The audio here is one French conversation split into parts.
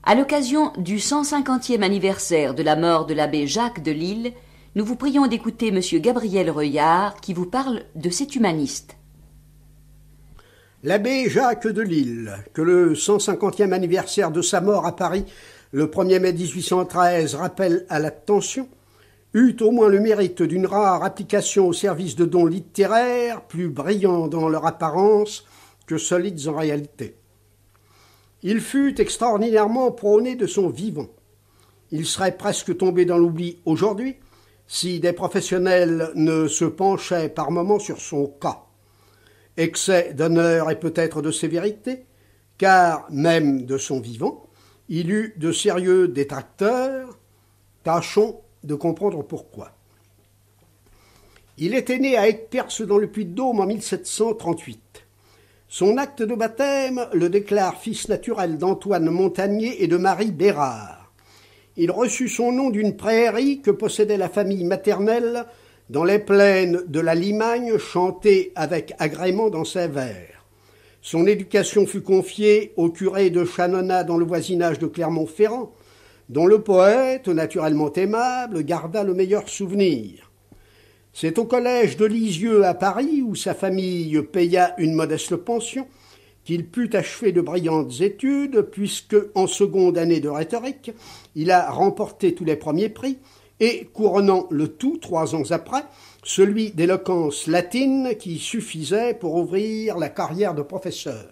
À l'occasion du 150e anniversaire de la mort de l'abbé Jacques de Lille, nous vous prions d'écouter M. Gabriel Reuillard qui vous parle de cet humaniste. L'abbé Jacques de Lille, que le 150e anniversaire de sa mort à Paris, le 1er mai 1813, rappelle à l'attention, eut au moins le mérite d'une rare application au service de dons littéraires, plus brillants dans leur apparence que solides en réalité. Il fut extraordinairement prôné de son vivant. Il serait presque tombé dans l'oubli aujourd'hui si des professionnels ne se penchaient par moments sur son cas. Excès d'honneur et peut-être de sévérité, car même de son vivant, il eut de sérieux détracteurs. Tâchons de comprendre pourquoi. Il était né à Aigueperce dans le Puy-de-Dôme en 1738. Son acte de baptême le déclare fils naturel d'Antoine Montagnier et de Marie Bérard. Il reçut son nom d'une prairie que possédait la famille maternelle dans les plaines de la Limagne, chantée avec agrément dans ses vers. Son éducation fut confiée au curé de Chanonnat dans le voisinage de Clermont-Ferrand, dont le poète, naturellement aimable, garda le meilleur souvenir. C'est au collège de Lisieux à Paris, où sa famille paya une modeste pension, qu'il put achever de brillantes études, puisque, en seconde année de rhétorique, il a remporté tous les premiers prix, et couronnant le tout 3 ans après, celui d'éloquence latine qui suffisait pour ouvrir la carrière de professeur.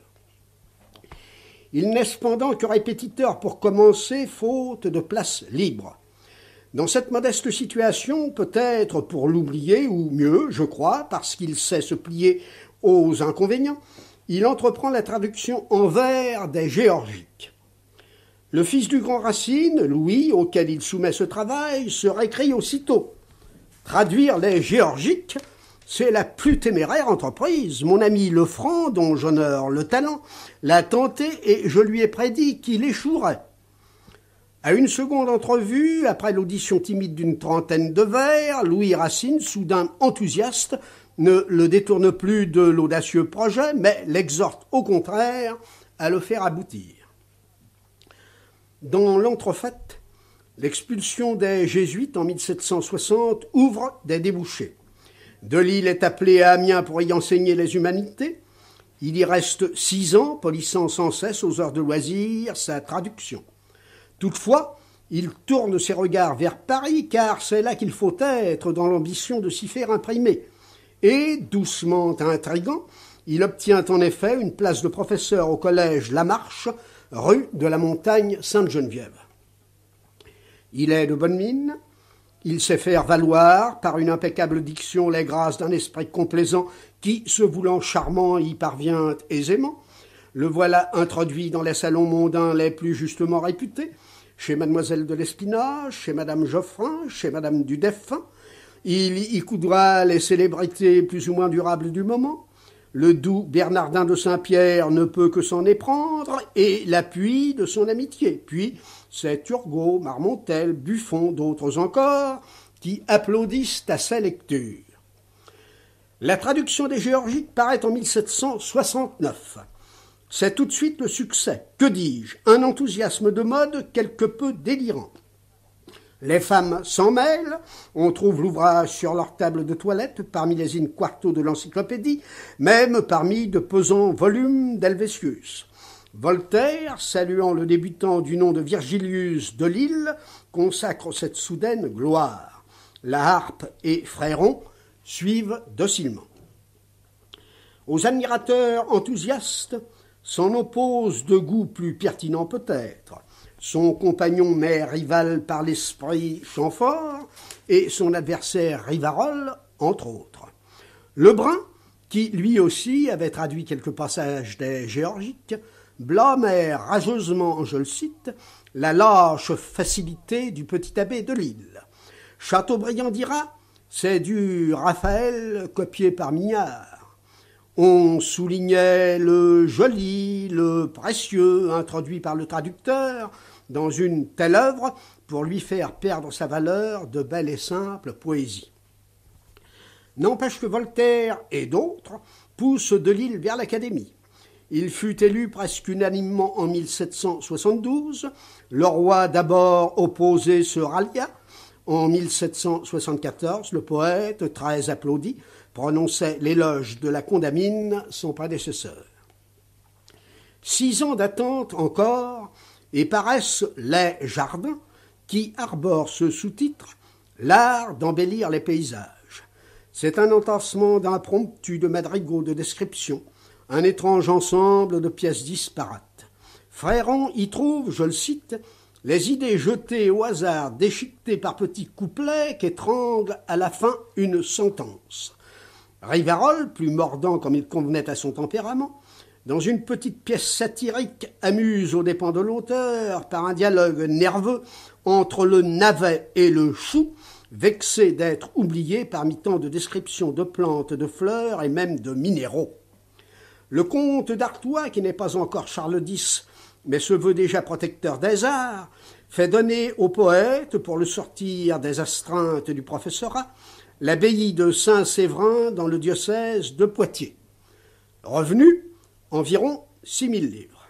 Il n'est cependant que répétiteur pour commencer, faute de place libre. Dans cette modeste situation, peut-être pour l'oublier, ou mieux, je crois, parce qu'il sait se plier aux inconvénients, il entreprend la traduction en vers des Géorgiques. Le fils du grand Racine, Louis, auquel il soumet ce travail, se récrie aussitôt. Traduire les Géorgiques, c'est la plus téméraire entreprise. Mon ami Lefranc, dont j'honore le talent, l'a tenté et je lui ai prédit qu'il échouerait. À une seconde entrevue, après l'audition timide d'une trentaine de vers, Louis Racine, soudain enthousiaste, ne le détourne plus de l'audacieux projet, mais l'exhorte au contraire à le faire aboutir. Dans l'entrefaite, l'expulsion des Jésuites en 1760 ouvre des débouchés. De Lille est appelé à Amiens pour y enseigner les humanités. Il y reste 6 ans, polissant sans cesse aux heures de loisirs sa traduction. Toutefois, il tourne ses regards vers Paris, car c'est là qu'il faut être dans l'ambition de s'y faire imprimer. Et, doucement intrigant, il obtient en effet une place de professeur au collège Lamarche, rue de la Montagne Sainte-Geneviève. Il est de bonne mine, il sait faire valoir, par une impeccable diction, les grâces d'un esprit complaisant qui, se voulant charmant, y parvient aisément. Le voilà introduit dans les salons mondains les plus justement réputés, chez mademoiselle de l'Espinasse, chez madame Geoffrin, chez madame du Défunt. Il y coudra les célébrités plus ou moins durables du moment. Le doux Bernardin de Saint-Pierre ne peut que s'en éprendre, et l'appui de son amitié. Puis c'est Turgot, Marmontel, Buffon, d'autres encore, qui applaudissent à sa lecture. La traduction des Géorgiques paraît en 1769. C'est tout de suite le succès. Que dis-je? Un enthousiasme de mode quelque peu délirant. Les femmes s'en mêlent, on trouve l'ouvrage sur leur table de toilette, parmi les in-quarto de l'encyclopédie, même parmi de pesants volumes d'Helvétius. Voltaire, saluant le débutant du nom de Virgilius de Lille, consacre cette soudaine gloire. La Harpe et Fréron suivent docilement. Aux admirateurs enthousiastes s'en oppose de goût plus pertinent peut-être, son compagnon mais rival par l'esprit Chamfort et son adversaire Rivarol, entre autres. Lebrun, qui lui aussi avait traduit quelques passages des Géorgiques, blâmait rageusement, je le cite, la lâche facilité du petit abbé de Lille. Chateaubriand dira « c'est du Raphaël copié par Mignard ». On soulignait le joli, le précieux, introduit par le traducteur, dans une telle œuvre pour lui faire perdre sa valeur de belle et simple poésie. N'empêche que Voltaire et d'autres poussent de Lille vers l'Académie. Il fut élu presque unanimement en 1772. Le roi d'abord opposé se rallia. En 1774, le poète, très applaudi, prononçait l'éloge de la Condamine, son prédécesseur. 6 ans d'attente encore, et paraissent Les Jardins, qui arborent ce sous-titre « L'art d'embellir les paysages ». C'est un entassement d'impromptus, de madrigaux, de descriptions, un étrange ensemble de pièces disparates. Fréron y trouve, je le cite, les idées jetées au hasard, déchiquetées par petits couplets qu'étrangle à la fin une sentence. Rivarol, plus mordant comme il convenait à son tempérament, dans une petite pièce satirique, amuse aux dépens de l'auteur par un dialogue nerveux entre le navet et le chou, vexé d'être oublié parmi tant de descriptions de plantes, de fleurs et même de minéraux. Le comte d'Artois, qui n'est pas encore Charles X, mais se veut déjà protecteur des arts, fait donner au poète, pour le sortir des astreintes du professorat, l'abbaye de Saint-Séverin dans le diocèse de Poitiers. Revenu, environ 6 000 livres.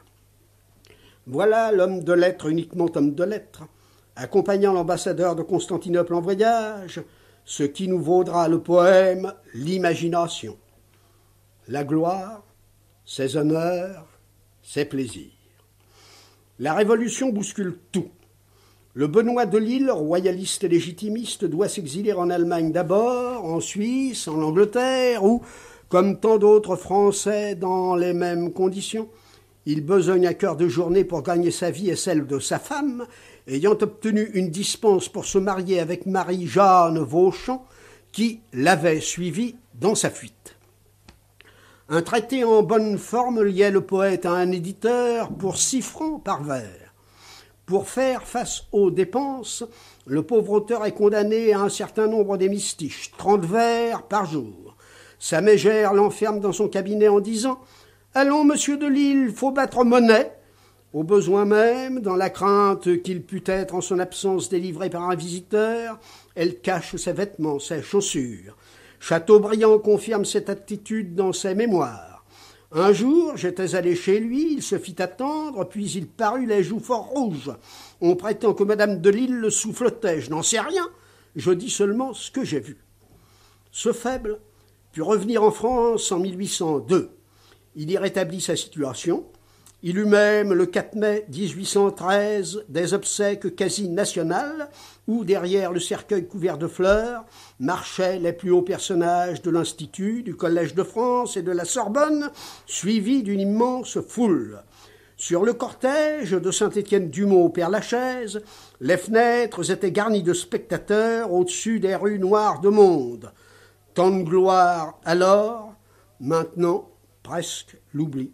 Voilà l'homme de lettres, uniquement homme de lettres, accompagnant l'ambassadeur de Constantinople en voyage, ce qui nous vaudra le poème « L'imagination ». La gloire, ses honneurs, ses plaisirs. La Révolution bouscule tout. Le Benoît de Lille, royaliste et légitimiste, doit s'exiler en Allemagne d'abord, en Suisse, en Angleterre, où, comme tant d'autres Français dans les mêmes conditions, il besogne à cœur de journée pour gagner sa vie et celle de sa femme, ayant obtenu une dispense pour se marier avec Marie-Jeanne Vauchamp, qui l'avait suivi dans sa fuite. Un traité en bonne forme liait le poète à un éditeur pour 6 francs par vers. Pour faire face aux dépenses, le pauvre auteur est condamné à un certain nombre d'hémistiches, 30 vers par jour. Sa mégère l'enferme dans son cabinet en disant « Allons, monsieur de Lille, faut battre monnaie !» Au besoin même, dans la crainte qu'il pût être en son absence délivré par un visiteur, elle cache ses vêtements, ses chaussures. Chateaubriand confirme cette attitude dans ses mémoires. Un jour, j'étais allé chez lui, il se fit attendre, puis il parut les joues fort rouges. On prétend que madame de Lille le souffletait, je n'en sais rien, je dis seulement ce que j'ai vu. Ce faible put revenir en France en 1802. Il y rétablit sa situation. Il eut même, le 4 mai 1813, des obsèques quasi nationales, où, derrière le cercueil couvert de fleurs, marchaient les plus hauts personnages de l'Institut, du Collège de France et de la Sorbonne, suivis d'une immense foule. Sur le cortège de Saint-Étienne-du-Mont au Père-Lachaise, les fenêtres étaient garnies de spectateurs au-dessus des rues noires de monde. Tant de gloire alors, maintenant presque l'oubli.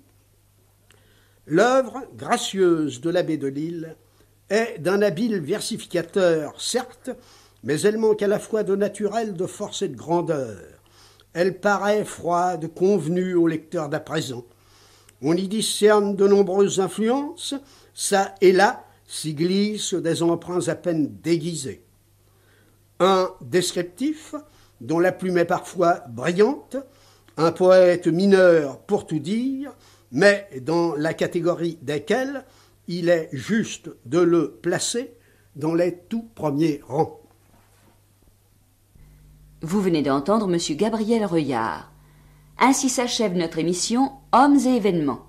L'œuvre gracieuse de l'abbé de Lille est d'un habile versificateur, certes, mais elle manque à la fois de naturel, de force et de grandeur. Elle paraît froide, convenue au lecteur d'à présent. On y discerne de nombreuses influences, ça et là s'y glissent des emprunts à peine déguisés. Un descriptif, dont la plume est parfois brillante, un poète mineur pour tout dire, mais dans la catégorie desquels il est juste de le placer dans les tout premiers rangs. Vous venez d'entendre M. Gabriel Reuillard. Ainsi s'achève notre émission Hommes et événements.